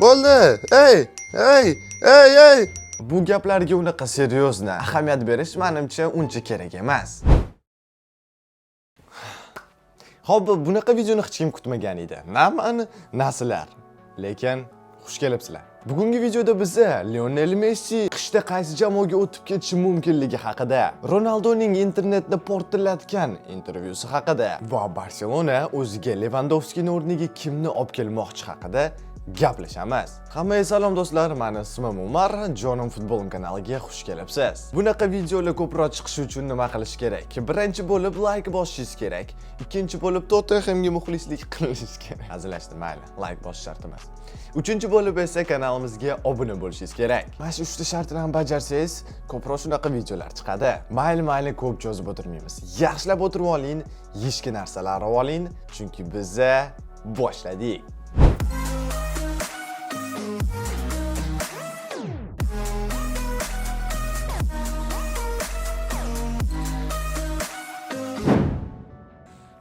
Bo'ldi. Ey. Bu gaplarga unaqa seriozna ahamiyat berish menimcha uncha kerak emas. Xo'p, bunaqa videoni hech kim kutmagan edi. Na meni, na sizlar. Lekin xush kelibsizlar. Bugungi videoda biz Lionel Messi qishda qaysi jamoaga o'tib ketishi mumkinligi haqida, Ronaldoning internetni portlatgan intervyusi haqida va Barselona o'ziga Lewandowskining o'rniga kimni olib kelmoqchi haqida gaplashamiz. Hammaga salom do'stlar, men ismim Umar, Jonim futbolim kanaliga xush kelibsiz. Bunaqa videolar ko'proq chiqishi uchun nima qilish kerak? Birinchi bo'lib like bosishingiz kerak. Ikkinchi bo'lib Tottenhamga muxlislik qilishingiz kerak. Hazillashdim, mayli, like bosish shart emas. Uchinchi bo'lib esa kanalimizga obuna bo'lishingiz kerak. Mana shu 3 ta shartlarni bajarsangiz, ko'proq shunaqa videolar chiqadi. Mayli ko'p yozib o'tirmaymiz. Yaxshilab o'tirib oling, yishki narsalar olib oling, chunki biz boshladik.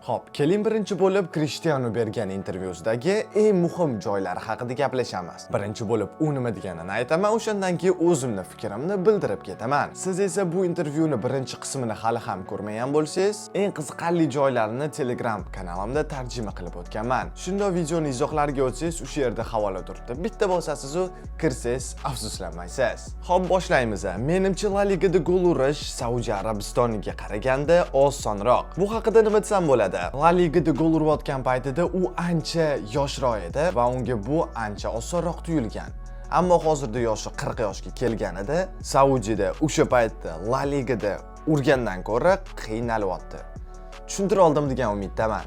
Xo'p, keling birinchi bo'lib Cristiano bergan intervyusidagi eng muhim joylari haqida gaplashamiz. Birinchi bo'lib u nima deganini aytaman, o'shandan keyin o'zimning fikrimni bildirib ketaman. Siz esa bu intervyuni birinchi qismini hali ham ko'rmagan bo'lsangiz, eng qiziqarli joylarini Telegram kanalimda tarjima qilib o'tganman. Shunday videoni izohlariga o'tsangiz, o'sha yerda havola turibdi. Bitta bosasiz u kirsangiz, afsuslanmaysiz. Xo'p, boshlaymiz. Menimcha La Ligada gol urish Saudiya Arabistoniga qaraganda osonroq. Bu haqida nima desam bo'ladi? La Ligada gol urayotgan paytida u ancha yoshroq edi va unga bu ancha osonroq tuyulgan. Ammo hozirda yoshi 40 yoshga kelganida Saudiyada o'sha paytda La Ligada urgandan ko'ra qiynalyapti. Tushuntira oldim degan umiddaman.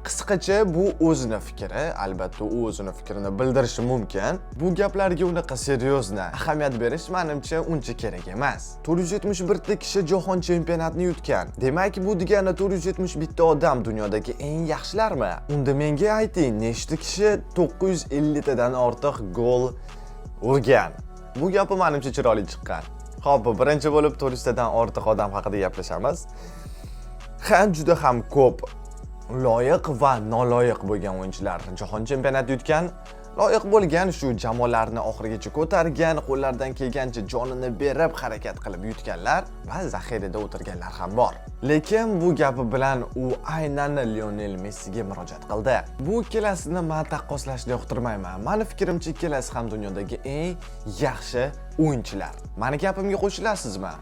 Qisqacha bu o'zining fikri, albatta u o'zining fikrini bildirishi mumkin. Bu gaplarga unaqa seriozna ahamiyat berish menimcha uncha kerak emas. 471 ta kishi jahon chempionatini yutgan. Demak, bu degani 471 ta odam dunyodagi eng yaxshilarmi? Unda menga ayting, nechta kishi 950 tadan ortiq gol urgan? Bu gapi menimcha chiroyli chiqqan. Xo'p, birinchi bo'lib 400 tadan ortiq odam haqida gaplashamiz. Juda ham ko'p loyiq va noloyiq bo'lgan o'yinchilar jahon chempionati yutgan. Loyiq bo'lgan shu jamoalarni oxirigacha ko'targan, qo'llaridan kelgancha jonini berib harakat qilib yutganlar va zaxirada o'tirganlar ham bor. Lekin bu gapi bilan u aynan Lionel Messiga murojaat qildi. Bu ikkalasini men taqqoslashni yoqtirmayman. Meni fikrimcha ikkalasi ham dunyodagi eng yaxshi o'yinchilar. Meni gapimga qo'shilasizmi?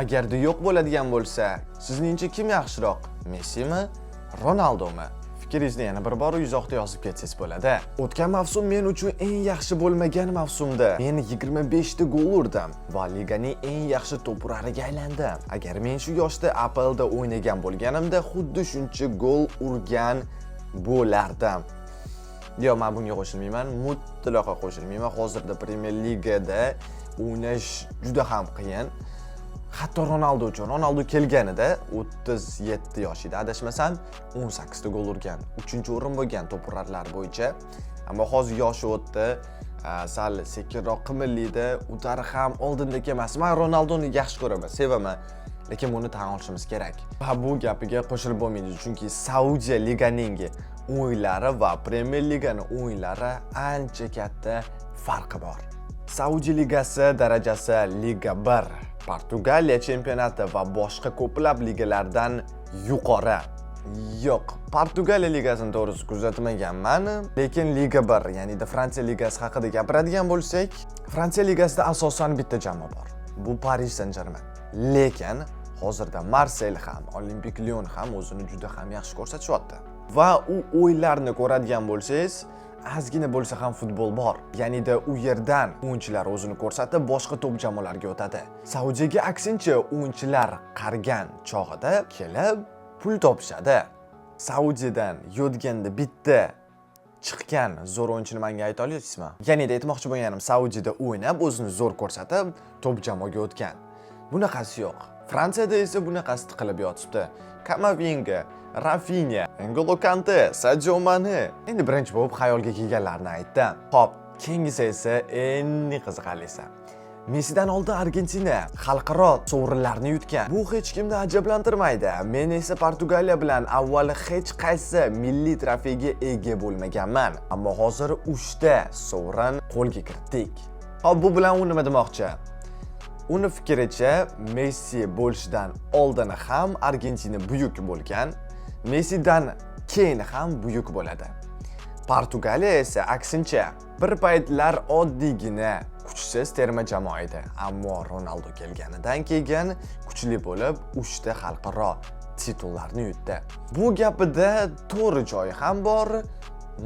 Agarda yo'q bo'ladigan bo'lsa, sizningcha kim yaxshiroq? Messimi? Ronaldomi? Fikringizni yana bir bor izohda yozib ketsangiz bo'ladi. O'tgan mavsum men uchun eng yaxshi bo'lmagan mavsumda. Men 25 ta gol urdim va liganing eng yaxshi to'p urariga aylandim. Agar men shu yoshda APLda o'ynagan bo'lganimda, xuddi shuncha gol urgan bo'lardim. Yo'q, men bunga qo'shilmayman, mutlaqo qo'shilmayman. Hozirda Premier Ligada o'ynash juda ham qiyin. Hatto Ronaldo uchun. Ronaldo kelganida 37 yoshida, adashmasam 18 ta gol urgan. 3-o'rin bo'lgan to'p urarlar bo'yicha. Ammo hozir yoshi o'tdi, sal sekinroq qimillaydi. O'tari ham oldindagi emas. Men Ronaldoni yaxshi ko'raman, sevaman. Lekin buni tan olishimiz kerak. Va bu gapiga qo'shilib bo'lmaydi, chunki Saudiya liganing o'yinlari va Premier Liganing o'yinlari ancha katta farqi bor. Saudiya ligasi darajasi Liga 1, Portugaliya chempionati va boshqa ko'plab ligalardan yuqori. Yo'q, Portugaliya ligasini to'g'risi kuzatmaganman, lekin Liga 1, ya'ni Fransiya ligasi haqida gapiradigan bo'lsak, Fransiya ligasida asosan bitta jamoa bor. Bu Paris Saint-Germain. Lekin hozirda Marseille ham, Olympique Lyon ham o'zini juda ham yaxshi ko'rsatyapti. Va u o'yinlarni ko'radigan bo'lsangiz, azgina bo'lsa ham futbol bor. Ya'nida u yerdan o'yinchilar o'zini ko'rsatib, boshqa top jamoalarga o'tadi. Saudiyaga aksincha o'yinchilar qarigan chog'ida kelib pul topishadi. Saudiyadan yodganda bitta chiqqan zo'r o'yinchini menga ayta olasizmi? Ya'nida aytmoqchi bo'lganim, Saudiyada o'ynab, o'zini zo'r ko'rsatib, top jamoaga o'tgan. Bunaqasi yo'q. Fransiyada esa bunaqasi tiqilib yotibdi. Kamavinga, Rafinha, N'Golo Kante, Sadio Mane. Endi birinchi bo'lib xayolga kelganlarni aytdim. Xo'p, keyingisi esa eng qiziqarlisi. Messidan oldin Argentina xalqaro sovrinlarni yutgan. Bu hech kimni ajablantirmaydi. Men esa Portugaliya bilan avvali hech qaysi milliy trofeyga ega bo'lmaganman, ammo hozir 3 ta sovrin qo'lga kiritdik. Hop, bu bilan u nima demoqchi? Uni fikricha, Messi bo'lishidan oldin ham Argentina buyuk bo'lgan, Messidan keyin ham buyuk bo'ladi. Portugaliya esa aksincha, bir paytlar oddiygina kuchsiz terma jamoa edi, ammo Ronaldo kelganidan keyin kuchli bo'lib 3 ta xalqaro titullarni yutdi. Bu gapida to'g'ri joyi ham bor,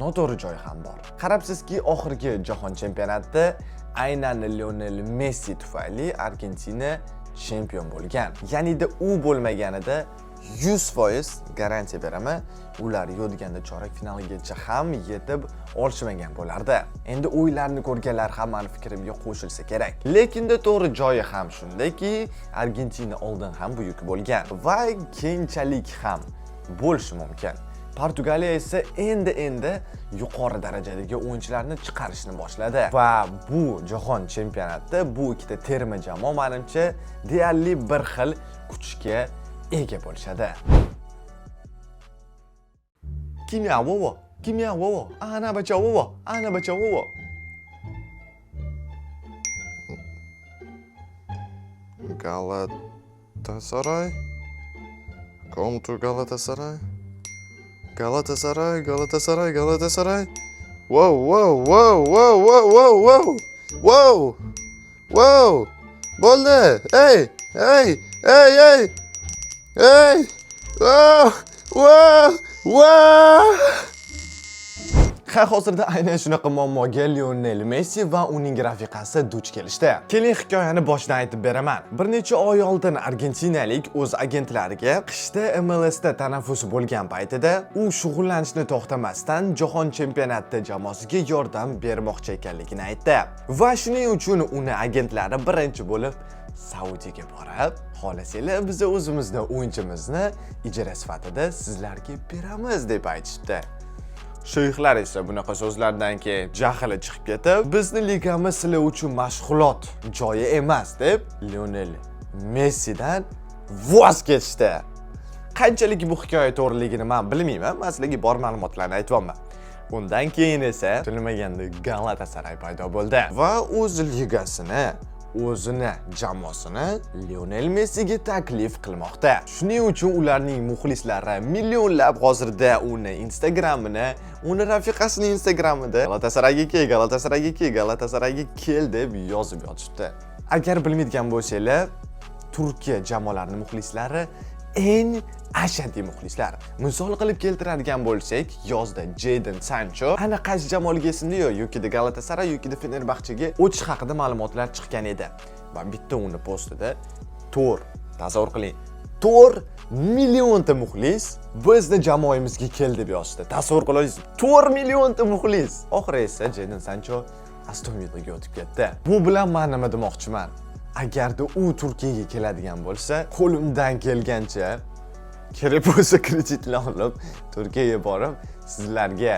noto'g'ri joyi ham bor. Qarabsizki, oxirgi jahon chempionatida aynan Lionel Messi tufayli Argentina chempion bo'lgan. Ya'ni-da u bo'lmaganida 100% garantiya beraman, ular yodganda chorak finalgacha ham yetib olishmagan bo'lardi. Endi o'yinlarni ko'rganlar ham meni fikrimga qo'shilsa kerak. Lekin to'g'ri joyi ham shundaki, Argentina oldin ham buyuk bo'lgan va keyinchalik ham bo'lishi mumkin. Portugaliya esa endi yuqori darajadagi o'yinchilarni chiqarishni boshladi va bu jahon chempionatida bu ikkita terma jamoa menimcha deyarli bir xil kuchga ega bo'lishadi. Kimya vovo, ana bacha vovo. Galatasaray. Come to Galatasaray. Galatasaray. Wow. Bo'ldi. Hey. Wow. Hozirda aynan shunaqa muammoga Lionel Messi va uning rafiqasi duch kelishdi. Keling hikoyani boshdan aytib beraman. Bir necha oy oldin argentinalik o'z agentlariga qishda MLSda tanaffus bo'lgan paytida u shug'ullanishni to'xtamasdan jahon chempionatida jamoasiga yordam bermoqchi ekanligini aytdi. Va shuning uchun uni agentlari birinchi bo'lib Saudiyaga borib, xohlasanglar biz o'zimizni o'yinchimizni ijara sifatida sizlarga beramiz deb aytishdi. Shayxlar esa bunaqa so'zlardan keyin jahli chiqib ketib, bizni ligamiz sizlar uchun mashg'ulot joyi emas deb Lionel Messidan voz kechdi. Qanchalik bu hikoya to'g'riligini men bilmayman, men sizlarga bor ma'lumotlarni aytibman. Undan keyin esa kutilmaganda Galatasaray paydo bo'ldi va o'z ligasini, o'zini jamoasini Lionel Messiga taklif qilmoqda. Shuning uchun ularning muxlislari millionlab hozirda uni Instagramini, uni rafiqasining Instagramida Galatasarayga kel deb yozib yotibdi. Agar bilmaydigan bo'lsanglar, Turkiya jamoalarining muxlislari eng ashaddiy muxlislar. Misol qilib keltiradigan bo'lsak, yozda Jadon Sancho ana qaysi jamoaga esimda yo'q, Galatasaray yoki Fenerbahchega o'tish haqida ma'lumotlar chiqqan edi. Va bitta uni postida tasavvur qiling, 4 millionta muxlis bizni jamoamizga kel deb yozdi. Tasavvur qilingiz, 4 millionta muxlis. Oxiri esa Jadon Sancho Aston Villaga o'tib ketdi. Bu bilan men nima demoqchiman? Agarda u Turkiyaga keladigan bo'lsa, qo'limdan kelgancha kerak bo'lsa kreditlar olib Turkiyaga borib sizlarga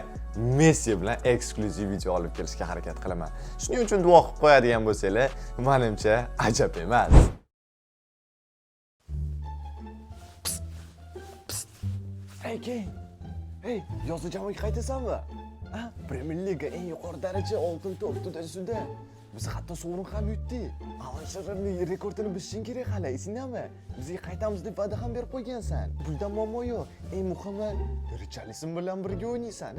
Messi bilan eksklyuziv video olib kelishga harakat qilaman. Shuning uchun duo qilib qo'yadigan bo'lsanglar, menimcha ajab emas. Hey, yozda jamoaga qaytasanmi? Premier Liga eng yuqori daraja oltin to'p tudasida. Biz hatto sovrin ham yutdik. Alanshirning rekordini buzishing kerak hali, esingdami? Bizga qaytamiz deb va'da ham berib qo'ygansan. Bunda muammo yo'q. Eng muhimi, Richarlison bilan birga o'ynaysan.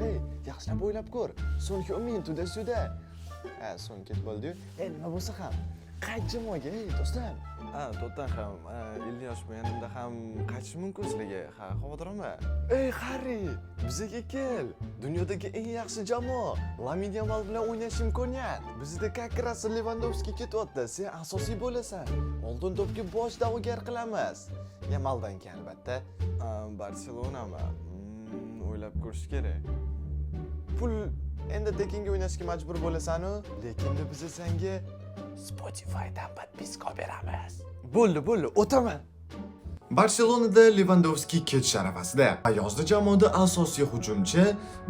Yaxshilab o'ylab ko'r. So'nggi o'yin tudasida. So'ng ketib bo'ldi-yu. Nima bo'lsa ham qayt jamoaga, do'stim. Tottenham 50 yosh bo'lganimda ham qaytish mumkin sizlarga. Xavotirmi? Harry, bizga kel. Dunyodagi eng yaxshi jamoa. Lamine Yamal bilan o'ynash imkoniyat. Bizda Kakras Lewandowski ketyapti. Sen asosiy bo'lasan. Oltin to'pga bosh da'vogar qilamiz. Yamaldan keyin albatta Barselonami? O'ylab ko'rish kerak. Pul endi tekinga o'ynashga majbur bo'lasan-ku, lekin biz senga Spotify'dan podpiska beramiz. Bo'ldi, o'taman. Barselonada Lewandowski ketish arafasida. Yozda jamoada asosiy hujumchi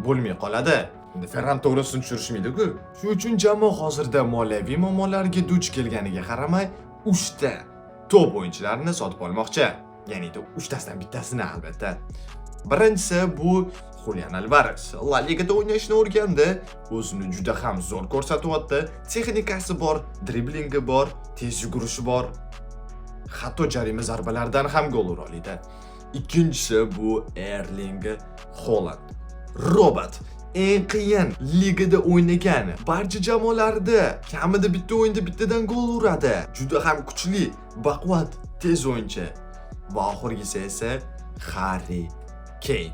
bo'lmay qoladi. Endi Ferran to'g'risini tushirishmaydi-ku. Shuning uchun jamoa hozirda moliyaviy muammolarga duch kelganiga qaramay 3 ta top o'yinchilarini sotib olmoqchi. Ya'ni 3 tasidan bittasini albatta. Birinchisi bu Julian Alvarez. La Ligada o'ynashni o'rgandi, o'zini juda ham zo'r ko'rsatyapti. Texnikasi bor, driblingi bor, tez yugurishi bor. Hatto jarima zarbalaridan ham gol ura oladi. Ikkinchisi bu Erling Haaland. Robot eng qiyin ligada o'ynagan. Barcha jamoalarda kamida bitta o'yinda bittadan gol uradi. Juda ham kuchli, baquvvat, tez o'yinchi. Va oxirgisi esa Harry Kane.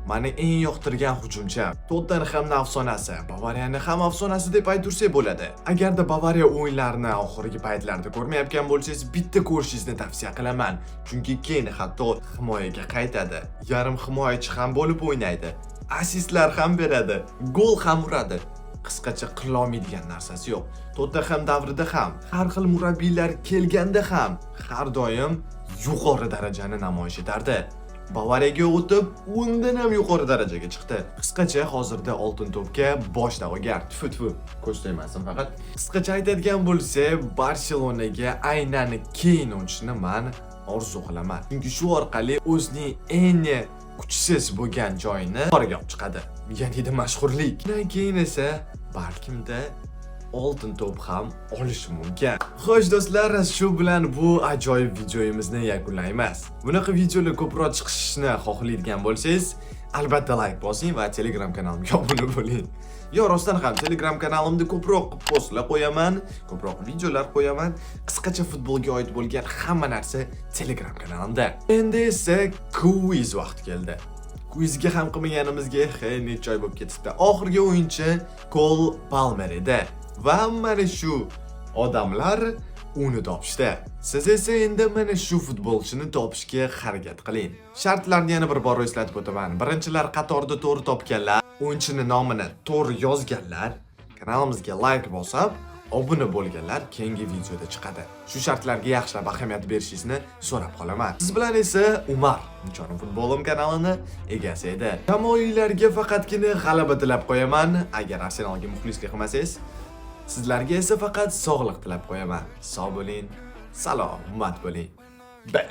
Meni eng yoqtirgan hujumchi. Tottenhamning afsonasi, Bavariyani ham afsonasi deb aytursak bo'ladi. Agarda Bavariya o'yinlarini oxirgi paytlarda ko'rmayotgan bo'lsangiz, bitta ko'rishingizni tavsiya qilaman. Chunki Kane hatto himoyaga qaytadi. Yarim himoyachi ham bo'lib o'ynaydi. Assistlar ham beradi, gol ham uradi. Qisqacha qila olmaydigan narsasi yo'q. Tottenham davrida ham, har xil murabbiylar kelganda ham har doim yuqori darajani namoyish etardi. Bavariyaga o'tib, undan ham yuqori darajaga chiqdi. Qisqacha hozirda oltin to'pga bosh da'vogar. Tfu, ko'z tegmasin faqat. Qisqacha aytadigan bo'lsak, Barselonaga aynan Kane o'tishni men orzu qilaman. Chunki shu orqali o'zining eng kuchsiz bo'lgan joyini ortga olib chiqadi. Ya'ni mashhurlik. Undan keyin esa balkimda oltin to'p ham olishi mumkin. Xo'sh do'stlar, shu bilan bu ajoyib videomizni yakunlaymiz. Bunaqa videolar ko'proq chiqishini xohlaydigan bo'lsangiz, albatta like bosing va Telegram kanalimga obuna bo'ling. Yo, rostdan ham Telegram kanalimda ko'proq postlar qo'yaman, ko'proq videolar qo'yaman. Qisqacha futbolga oid bo'lgan hamma narsa Telegram kanalimda. Endi esa quiz vaqti keldi. Quizga ham qilmaganimizga necha oy bo'lib ketibdi. Oxirgi o'yinchi Cole Palmer edi. Va mana shu odamlar uni topishdi. Siz esa endi mana shu futbolchini topishga harakat qiling. Shartlarni yana bir bor eslatib o'taman. Birinchilar qatorda to'g'ri topganlar, o'yinchining nomini to'g'ri yozganlar, kanalimizga like bosib, obuna bo'lganlar keyingi videoda chiqadi. Shu shartlarga yaxshilab ahamiyat berishingizni so'rab qolaman. Siz bilan esa Umar, Cho'rim futbolim kanalining egasi edi. Jamoalarga faqatgina g'alaba tilab qo'yaman. Agar Arsenalga muxlislik qilmasangiz, sizlarga esa faqat sog'lik tilab qo'yaman. Sog' bo'ling, salomat bo'ling. Bye.